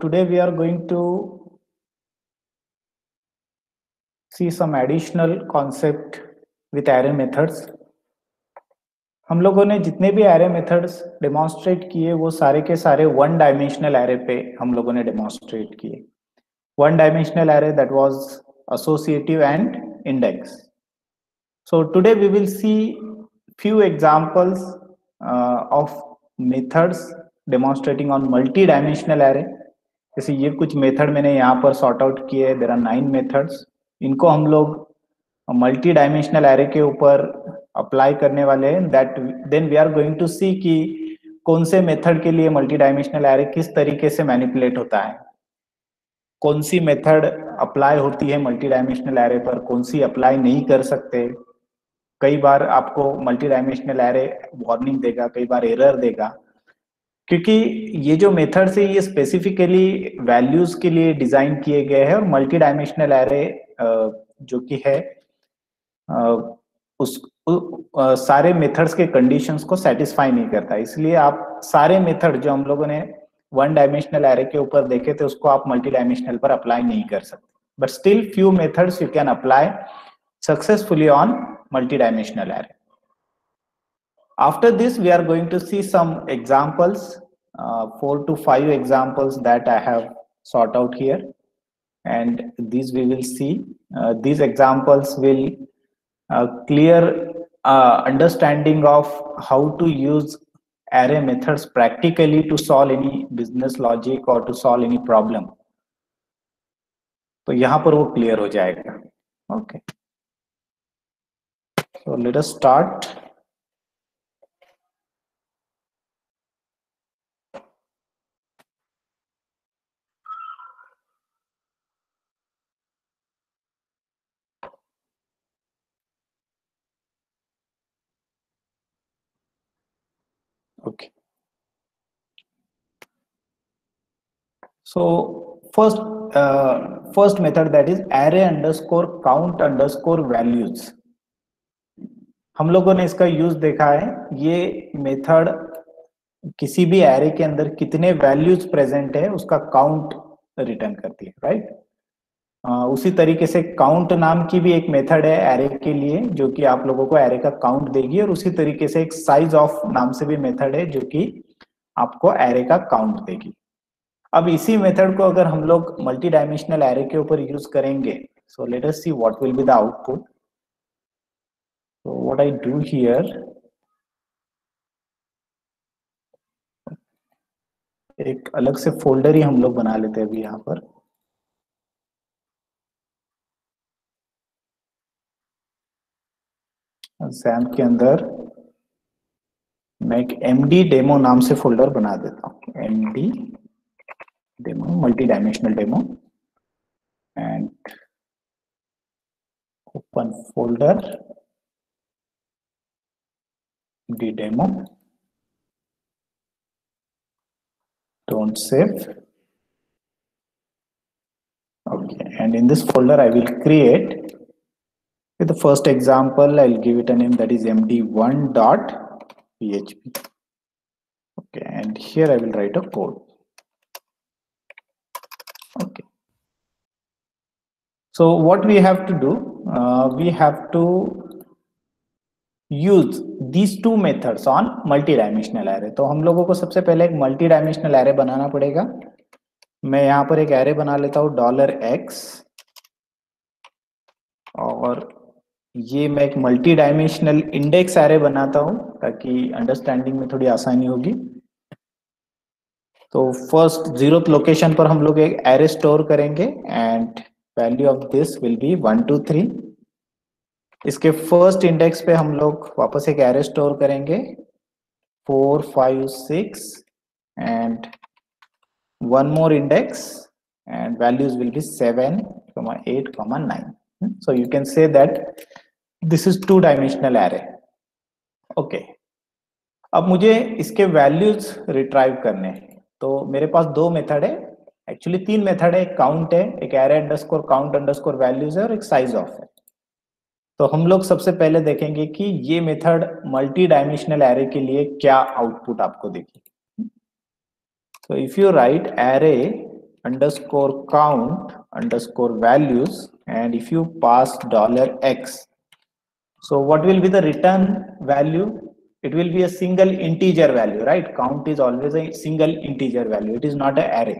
today we are going to see some additional concept with array methods. हम लोगों ने जितने भी array methods demonstrate किए वो सारे के सारे one dimensional array पे हम लोगों ने demonstrate किए. One dimensional array that was associative and index. So today we will see few examples of methods demonstrating on multi-dimensional array. जैसे ये कुछ मेथड मैंने यहाँ पर सॉर्ट आउट किए. There are 9 methods. इनको हम लोग मल्टी डायमेंशनल एरे के ऊपर अप्लाई करने वाले हैं. That then we are going to see कि कौन से मेथड के लिए मल्टी डायमेंशनल एरे किस तरीके से मैनिपुलेट होता है, कौन सी मेथड अप्लाई होती है मल्टी डायमेंशनल एरे पर, कौन सी अप्लाई नहीं कर सकते. कई बार आपको मल्टी डायमेंशनल एरे वार्निंग देगा, कई बार एरर देगा, क्योंकि ये जो मेथड्स है ये स्पेसिफिकली वैल्यूज के लिए डिजाइन किए गए हैं और मल्टी डायमेंशनल एरे जो कि है सारे मेथड्स के कंडीशंस को सेटिस्फाई नहीं करता. इसलिए आप सारे मेथड जो हम लोगों ने वन डायमेंशनल एरे के ऊपर देखे थे उसको आप मल्टी डायमेंशनल पर अप्लाई नहीं कर सकते. But still few methods you can apply successfully on multi-dimensional array. After this, we are going to see some examples, 4 to 5 examples that I have sought out here, and these we will see. These examples will clear understanding of how to use array methods practically to solve any business logic or to solve any problem. तो यहाँ पर वो clear हो जाएगा. Okay. So let us start. Okay. So first method, that is array underscore count underscore values. हम लोगों ने इसका यूज देखा है. ये मेथड किसी भी एरे के अंदर कितने वैल्यूज प्रेजेंट है उसका काउंट रिटर्न करती है, राइट. उसी तरीके से काउंट नाम की भी एक मेथड है एरे के लिए जो कि आप लोगों को एरे का काउंट देगी, और उसी तरीके से एक साइज ऑफ नाम से भी मेथड है जो कि आपको एरे का काउंट देगी. अब इसी मेथड को अगर हम लोग मल्टी डायमेंशनल एरे के ऊपर यूज करेंगे, so let us see what will be the output. So what I do here, एक अलग से फोल्डर ही हम लोग बना लेते हैं अभी यहाँ पर. XAMPP के अंदर मैं एक MD डेमो नाम से फोल्डर बना देता हूँ. MD demo, multi dimensional demo, and open folder the demo. Don't save. Okay, and in this folder I will create with the first example. I'll give it a name that is md1.php. Okay, and here I will write a code. Okay, so what we have to do, we have to use these two methods on multi dimensional array. तो हम लोगों को सबसे पहले एक multi dimensional array बनाना पड़ेगा. मैं यहाँ पर एक एरे बना लेता हूँ $x, और ये मैं एक मल्टी डायमेंशनल इंडेक्स एरे बनाता हूँ ताकि अंडरस्टैंडिंग में थोड़ी आसानी होगी. तो फर्स्ट 0th लोकेशन पर हम लोग एक एरे स्टोर करेंगे and value of this will be 1 2 3. इसके फर्स्ट इंडेक्स पे हम लोग वापस एक एरे स्टोर करेंगे 4 5 6 and one more index, and values will be 7, 8, 9. So you can say that this is 2-dimensional array. Okay. अब मुझे इसके वैल्यूज रिट्राइव करने हैं. तो मेरे पास दो मेथड है, एक्चुअली 3 मेथड है. एक काउंट है, एक array underscore count underscore values है, और एक साइज ऑफ है. तो हम लोग सबसे पहले देखेंगे कि ये मेथड मल्टी डायमेंशनल एरे के लिए क्या आउटपुट आपको देगी. So if you write array underscore count underscore values, and if you pass $x, so what will be the return value? It will be a single integer value, right? Count is always a single integer value, it is not an array.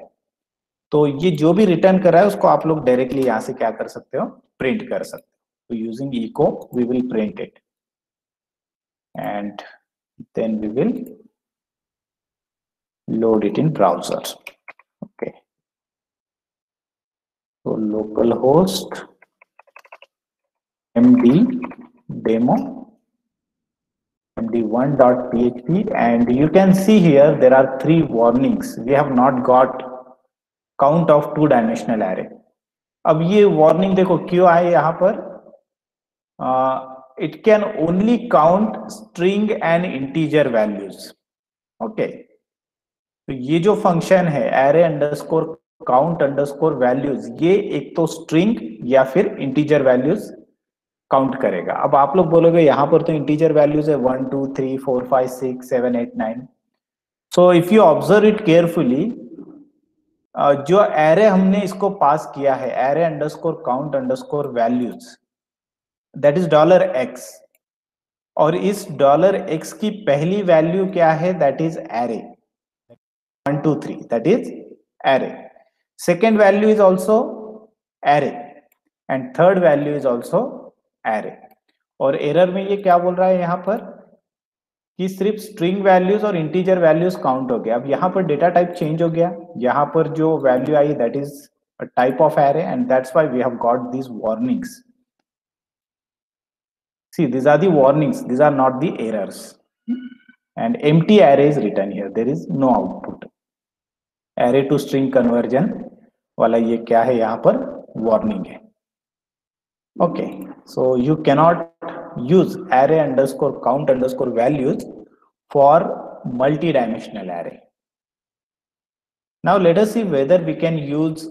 तो ये जो भी return कर रहा है उसको आप लोग डायरेक्टली यहाँ से क्या कर सकते हो, प्रिंट कर सकते हो. तो using echo we will print it, and then we will load it in browser. Okay, so localhost md demo md1.php, and you can see here there are 3 warnings. We have not got count of 2-dimensional array. अब ये warning देखो क्यों आए यहाँ पर. It can only count string and integer values. Okay, तो ये जो फंक्शन है array underscore count underscore values, ये एक तो string या फिर integer values काउंट करेगा. अब आप लोग बोलोगे यहाँ पर तो इंटीजर वैल्यूज है 1 2 3 4 5 6 7 8 9. So if you observe it carefully, जो एरे हमने इसको पास किया है array underscore count underscore values, that is $x, और इस $x की पहली वैल्यू क्या है, that is array 1 2 3, that is array. Second value is also array and third value is also array. और एरर में ये क्या बोल रहा है यहाँ पर कि सिर्फ स्ट्रिंग वैल्यूज और इंटीजर वैल्यूज काउंट हो गया. अब यहाँ पर डेटा टाइप चेंज हो गया, यहाँ पर जो वैल्यू आई that is a type of array, and that's why we have got these warnings. See, these are the warnings, these are not the errors. And empty array is written here, there is no output. Array to string conversion वाला ये क्या है यहाँ पर, warning है. Okay, so you cannot use array underscore count underscore values for multi-dimensional array. Now let us see whether we can use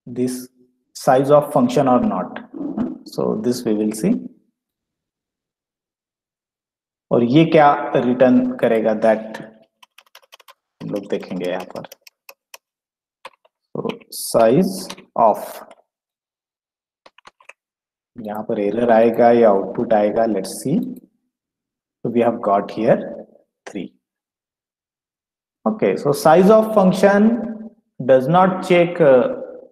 this size of function or not. So this we will see. और ये क्या return करेगा, that हम लोग देखेंगे यहाँ पर. Size of, यहाँ पर एरर आएगा या आउटपुट आएगा, let's see. So we have got here 3. Okay, so size of function does not check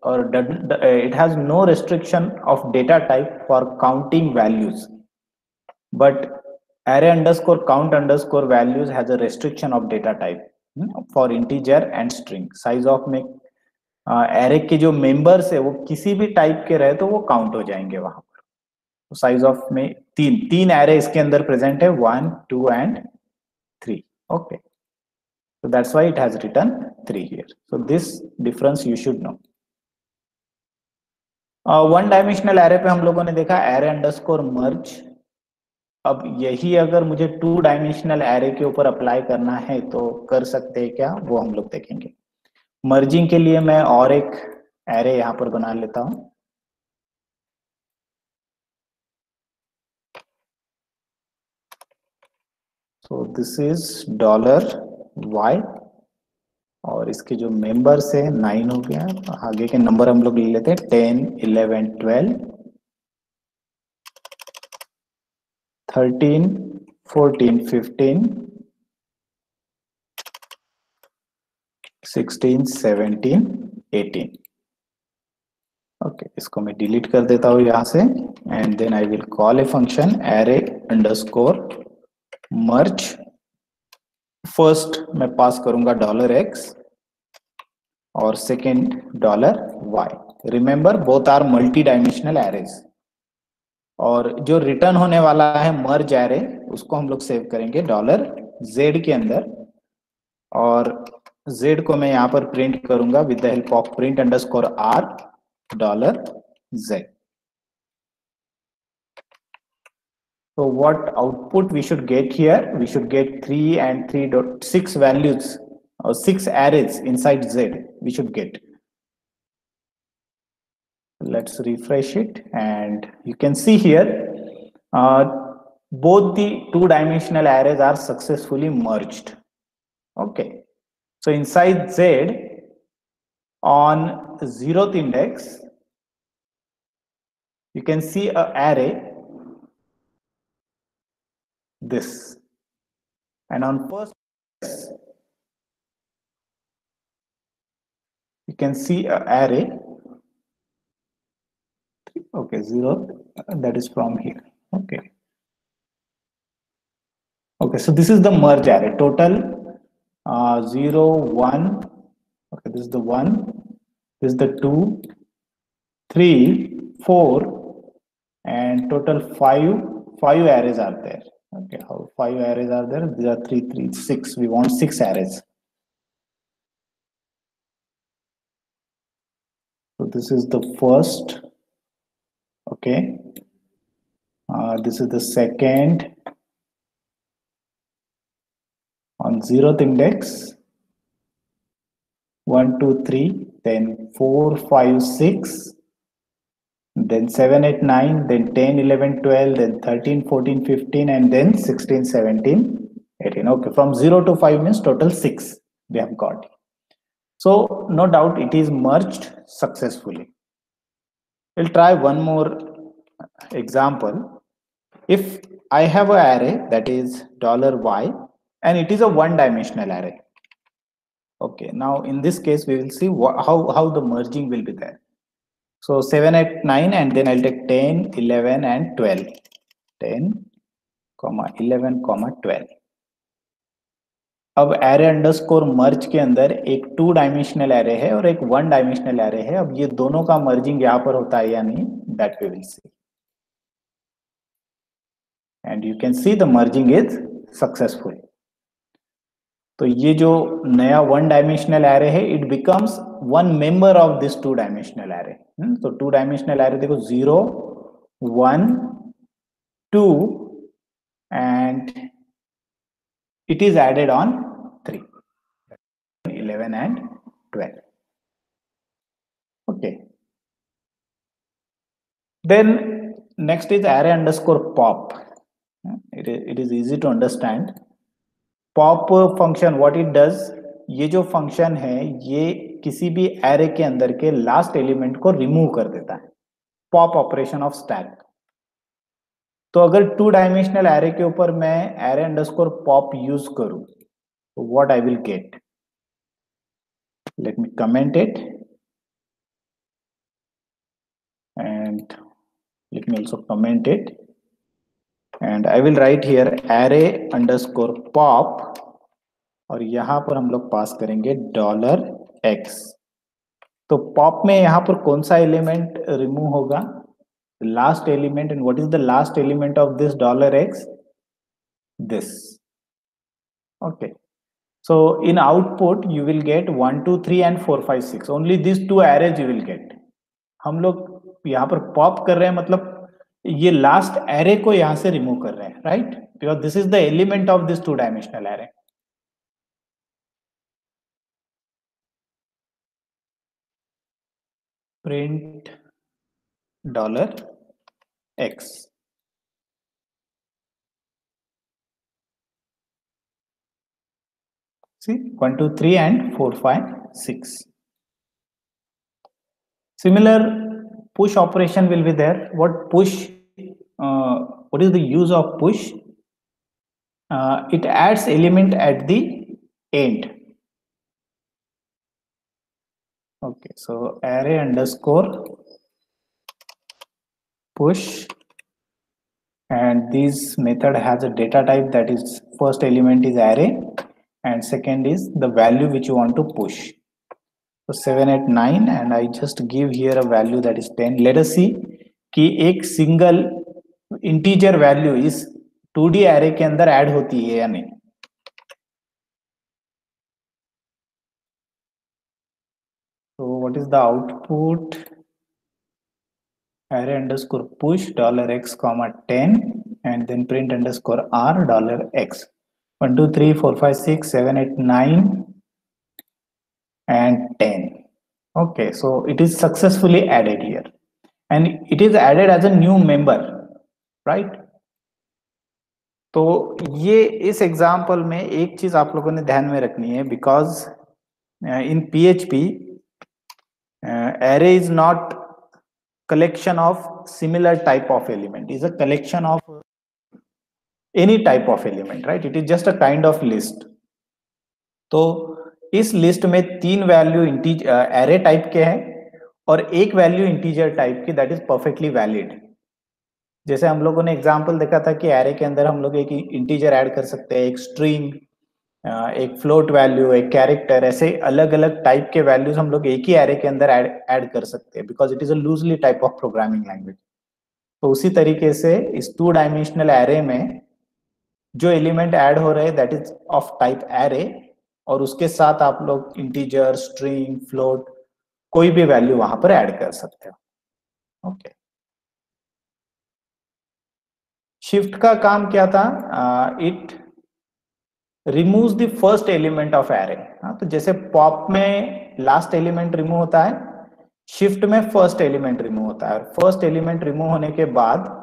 it has no restriction of data type for counting values, but array underscore count underscore values has a restriction of data type for integer and string. size of में array के जो members है वो किसी भी type के रहे तो वो काउंट हो जाएंगे वहां पर. तो साइज ऑफ में तीन एरे इसके अंदर प्रेजेंट है, 1 2 and 3. Okay, so that's why it has written 3 here. So this difference you should know. 1 dimensional array पे हम लोगों ने देखा एरे अंडरस्कोर मर्ज. अब यही अगर मुझे 2 डायमेंशनल एरे के ऊपर अप्लाई करना है तो कर सकते हैं क्या, वो हम लोग देखेंगे. मर्जिंग के लिए मैं और एक एरे यहां पर बना लेता हूं. सो दिस इज $y, और इसके जो मेंबर्स है 9 हो गया. आगे के नंबर हम लोग ले लेते हैं 10 11 12 13 14 15 16 17 18. ओके, इसको मैं डिलीट कर देता हूं यहां से, and then I will call a function array underscore merge. First मैं पास करूंगा $x और second $y. Remember both are multi dimensional arrays, और जो रिटर्न होने वाला है मर्ज एरे उसको हम लोग सेव करेंगे $z के अंदर, और z को मैं यहाँ पर प्रिंट करूंगा with the help of print underscore r $z. So what output we should get here, we should get 3 and 3.6 values or 6 arrays inside z we should get. Let's refresh it, and you can see here both the 2-dimensional arrays are successfully merged. Okay, so inside Z on 0th index, you can see an array this, and on first index, you can see an array. Okay, 0, that is from here. Okay. Okay, so this is the merge array. Total 0, 1. Okay, this is the 1. This is the 2, 3, 4, and total 5. 5 arrays are there. Okay, how 5 arrays are there? These are 3, 3, 6. We want 6 arrays. So this is the first. Okay. This is the second. On 0th index, 1, 2, 3, then 4, 5, 6, then 7, 8, 9, then 10, 11, 12, then 13, 14, 15, and then 16, 17, 18. Okay, from 0 to 5 means total 6 we have got. So no doubt it is merged successfully. We'll try one more example. If I have an array that is $y and it is a one-dimensional array. Okay, now in this case we will see how the merging will be there. So 7, 8, 9, and then I'll take 10, 11, and 12. 10, 11, 12. अब array underscore मर्ज के अंदर एक 2 dimensional array है और एक 1 dimensional array है. अब ये दोनों का मर्जिंग यहाँ पर होता है या नहीं, that we will see. And you can see the merging is successful. तो ये जो नया 1 डायमेंशनल एरे है, it becomes one member of this 2 dimensional array. तो 2 डायमेंशनल एरे देखो 0, 1, 2, and it is added on 3, 11 and 12. Okay. Then next is array underscore pop. It is easy to understand. Pop function, what it does, ये जो function है ये किसी भी array के अंदर के लास्ट एलिमेंट को रिमूव कर देता है. Pop operation of stack. तो अगर 2 डायमेंशनल एरे के ऊपर मैं एरे अंडरस्कोर पॉप यूज करूं तो what I will get. Let me comment it and let me also comment it, and I will write here array underscore pop और यहां पर हम लोग पास करेंगे $x. तो पॉप में यहां पर कौन सा एलिमेंट रिमूव होगा, last element. And what is the last element of this $x? this. Okay, so in output you will get 1, 2, 3 and 4, 5, 6. only these 2 arrays you will get. हम लोग यहाँ पर पॉप कर रहे हैं, मतलब ये लास्ट एरे को यहां से रिमूव कर रहे हैं, right? Because this is the element of this 2 dimensional array. Print $x. See, 1, 2, 3 and 4, 5, 6. Similar push operation will be there. What push? What is the use of push? It adds element at the end. Okay, so array underscore push, and this method has a data type, that is first element is array and second is the value which you want to push. So 7, 8, 9, and I just give here a value that is 10. Let us see कि एक single integer value इस 2D array के अंदर add होती है या नहीं. So what is the output? Array underscore push $x, 10, and then print underscore r $x. 1, 2, 3, 4, 5, 6, 7, 8, 9 and 10. Okay, so it is successfully added here, and it is added as a new member, right? तो ये इस example में एक चीज आप लोगों ने ध्यान में रखनी है, because in PHP array is not collection of similar type of element, is a collection of any type of element, right? It is just a kind of list. तो इस लिस्ट में 3 वैल्यू एरे टाइप के हैं और एक value integer type की, that is perfectly valid. जैसे हम लोगों ने एग्जांपल देखा था कि एरे के अंदर हम लोग एक इंटीजर ऐड कर सकते हैं, एक स्ट्रिंग, एक फ्लोट वैल्यू, एक कैरेक्टर, ऐसे अलग अलग टाइप के वैल्यूज हम लोग एक ही एरे के अंदर ऐड कर सकते हैं, because it is a loosely type of programming language. तो उसी तरीके से इस 2 डायमेंशनल एरे में जो एलिमेंट ऐड हो रहे हैं that is of type array, और उसके साथ आप लोग इंटीजर, स्ट्रिंग, फ्लोट, कोई भी वैल्यू वहां पर ऐड कर सकते हो। ओके, शिफ्ट का काम क्या था? It removes the first element of array. तो जैसे पॉप में लास्ट एलिमेंट रिमूव होता है, शिफ्ट में फर्स्ट एलिमेंट रिमूव होता है। फर्स्ट एलिमेंट रिमूव होने के बाद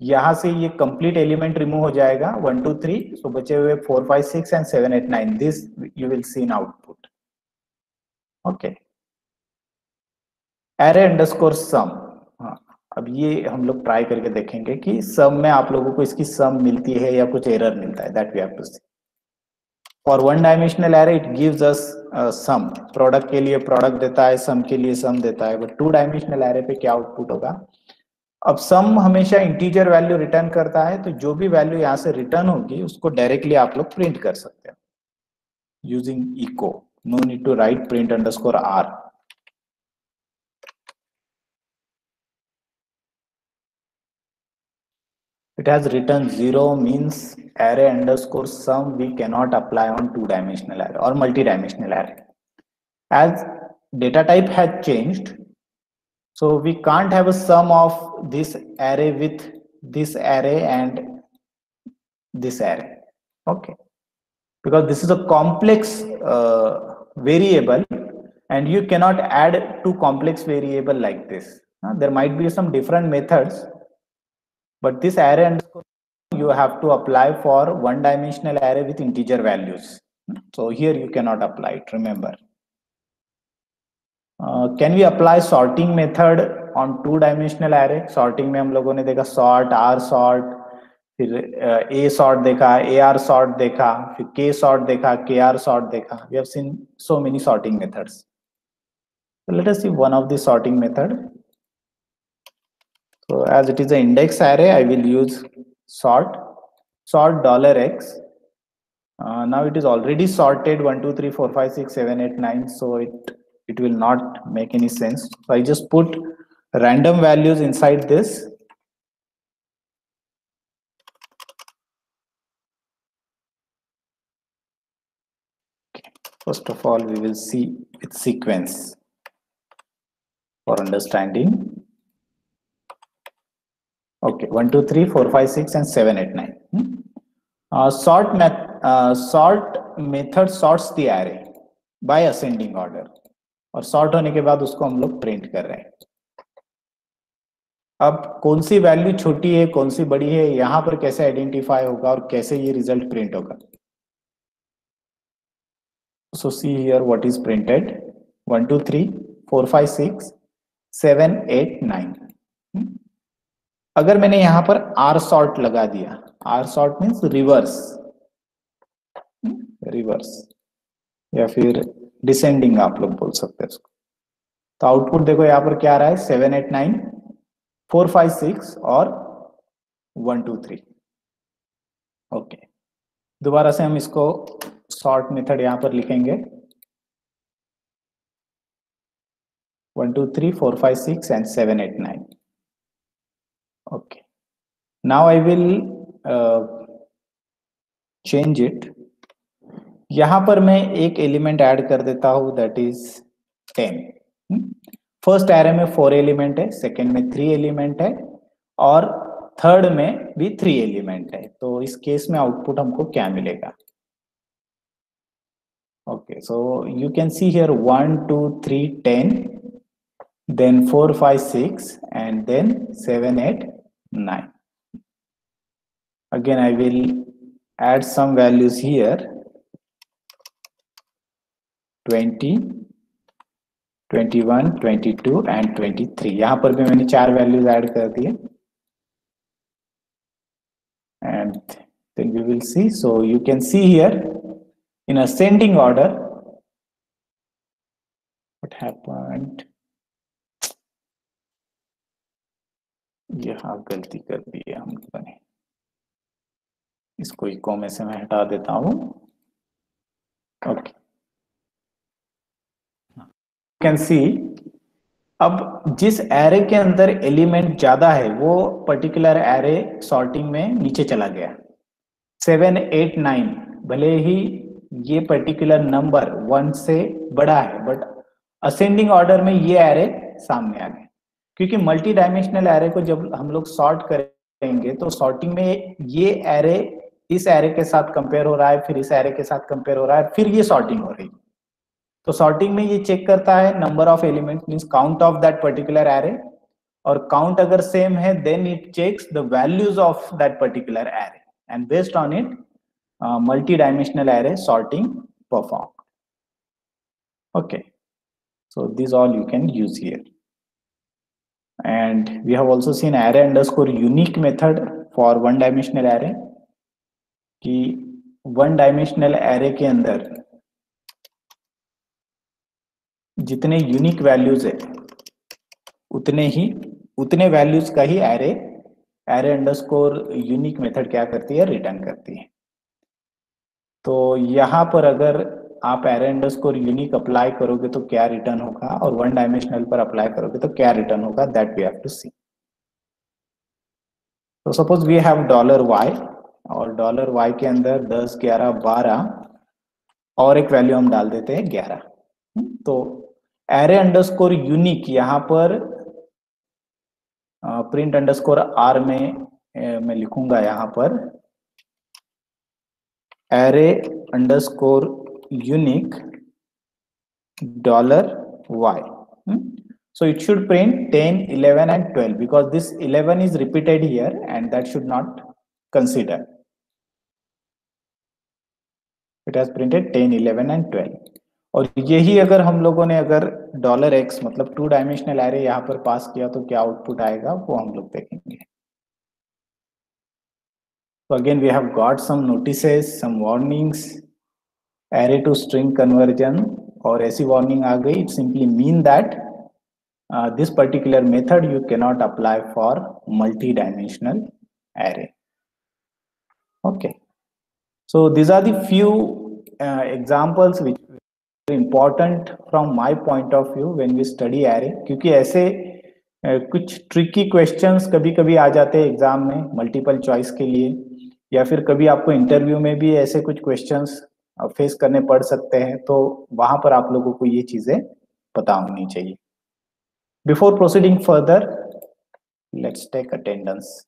यहां से ये कंप्लीट एलिमेंट रिमूव हो जाएगा 1 2 3, सो बचे हुए 4 5 6 and 7 8 9, this you will see in output. Okay, array underscore sum. हाँ, अब ये हम लोग ट्राई करके देखेंगे कि सम में आप लोगों को इसकी सम मिलती है या कुछ एरर मिलता है, that we have to see. For 1 dimensional array it gives us sum, product के लिए प्रोडक्ट देता है, सम के लिए सम देता है, बट 2 डायमेंशनल एरे पे क्या आउटपुट होगा? अब सम हमेशा इंटीजर वैल्यू रिटर्न करता है, तो जो भी वैल्यू यहाँ से रिटर्न होगी उसको डायरेक्टली आप लोग प्रिंट कर सकते हैं using echo, no need to write print underscore r. It has written 0 means array underscore sum we cannot apply on 2 dimensional array or multi-dimensional array. As data type has changed, so we can't have a sum of this array with this array and this array. Okay, because this is a complex variable and you cannot add 2 complex variable like this. There might be some different methods, but this array underscore you have to apply for 1 dimensional array with integer values. So here you cannot apply it, remember. Can we apply sorting method on 2 dimensional array? Sorting में हम लोगों ने देखा sort, r sort, फिर a sort देखा, ar sort देखा, फिर k sort देखा, kr sort देखा. We have seen so many sorting methods. So let us see one of the sorting method. So as it is an index array, I will use sort $x. Now it is already sorted 1 2 3 4 5 6 7 8 9, so it will not make any sense. So I just put random values inside this. Okay. First of all, we will see its sequence for understanding. Okay, 1 2 3 4 5 6 and 7 8 9. Sort method sorts the array by ascending order, और sort होने के बाद उसको हम लोग print कर रहे हैं। अब कौन सी वैल्यू छोटी है, कौन सी बड़ी है, यहां पर कैसे आइडेंटिफाई होगा और कैसे ये रिजल्ट प्रिंट होगा? So see here what is printed 1 2 3 4 5 6 7 8 9। अगर मैंने यहां पर आर सॉर्ट लगा दिया, आर सॉर्ट मीन्स रिवर्स या फिर डिसेंडिंग आप लोग बोल सकते हैं इसको, तो आउटपुट देखो यहां पर क्या आ रहा है 7 8 9 4 5 6 और 1 2 3। ओके, दोबारा से हम इसको सॉर्ट मेथड यहां पर लिखेंगे 1 2 3 4 5 6 and 7 8 9। okay, now I will change it। यहां पर मैं एक एलिमेंट ऐड कर देता हूं, दैट इज 10। फर्स्ट एरे में 4 एलिमेंट है, सेकेंड में 3 एलिमेंट है और थर्ड में भी 3 एलिमेंट है। तो इस केस में आउटपुट हमको क्या मिलेगा? Okay, so you can see here 1 2 3 10, then 4 5 6 and then 7 8 9। again I will add some values here, 20, 21, 22 and 23। यहां पर भी मैंने 4 वैल्यूज ऐड कर दिए and then we will see. So you can see here in ascending order what happened. यहाँ गलती कर दी है हम लोगों ने, इसको इको में से मैं हटा देता हूं। ओके, कैन सी अब जिस एरे के अंदर एलिमेंट ज्यादा है वो पर्टिकुलर एरे सॉर्टिंग में नीचे चला गया। 7, 8, 9 भले ही ये पर्टिकुलर नंबर 1 से बड़ा है बट असेंडिंग ऑर्डर में ये एरे सामने आ गए, क्योंकि मल्टी डायमेंशनल एरे को जब हम लोग सॉर्ट करेंगे तो सॉर्टिंग में ये एरे इस एरे के साथ कंपेयर हो रहा है, फिर इस एरे के साथ कंपेयर हो रहा है, फिर ये सॉर्टिंग हो रही है। तो सॉर्टिंग में ये चेक करता है number of elements means count of that particular array, और काउंट अगर सेम है then it checks the values of that particular array and based on it multi-dimensional array sorting performed. Okay, so these all you can use here. And we have also seen array underscore unique method for one dimensional array कि one dimensional array के अंदर जितने unique values है उतने values का ही array underscore unique method क्या करती है, रिटर्न करती है। तो यहाँ पर अगर आप एरे अंडरस्कोर यूनिक अप्लाई करोगे तो क्या रिटर्न होगा, और वन डायमेंशनल पर अप्लाई करोगे तो क्या रिटर्न होगा, दैट वी हैव टू सी। तो सपोज वी हैव $y और $y के अंदर 10, 11, 12 और एक वैल्यू हम डाल देते हैं 11। तो एरे अंडरस्कोर यूनिक यहाँ पर प्रिंट अंडरस्कोर आर में मैं लिखूंगा यहाँ पर array underscore unique $y. So it should print 10, 11 and 12 because this 11 is repeated here and that should not consider. It has printed 10, 11 and 12. और यही अगर हम लोगों ने अगर $x मतलब 2 डायमेंशनल एरे यहाँ पर पास किया तो क्या आउटपुट आएगा वो हम लोग देखेंगे। So again we have got some notices, some warnings, array to string conversion, और ऐसी warning आ गई, it simply mean that this particular method you cannot apply for multi-dimensional array. Okay, so these are the few examples which are important from my point of view when we study array, क्योंकि ऐसे कुछ tricky questions कभी कभी आ जाते हैं exam में multiple choice के लिए, या फिर कभी आपको इंटरव्यू में भी ऐसे कुछ क्वेश्चंस फेस करने पड़ सकते हैं, तो वहां पर आप लोगों को ये चीजें पता होनी चाहिए। Before proceeding further, let's take attendance.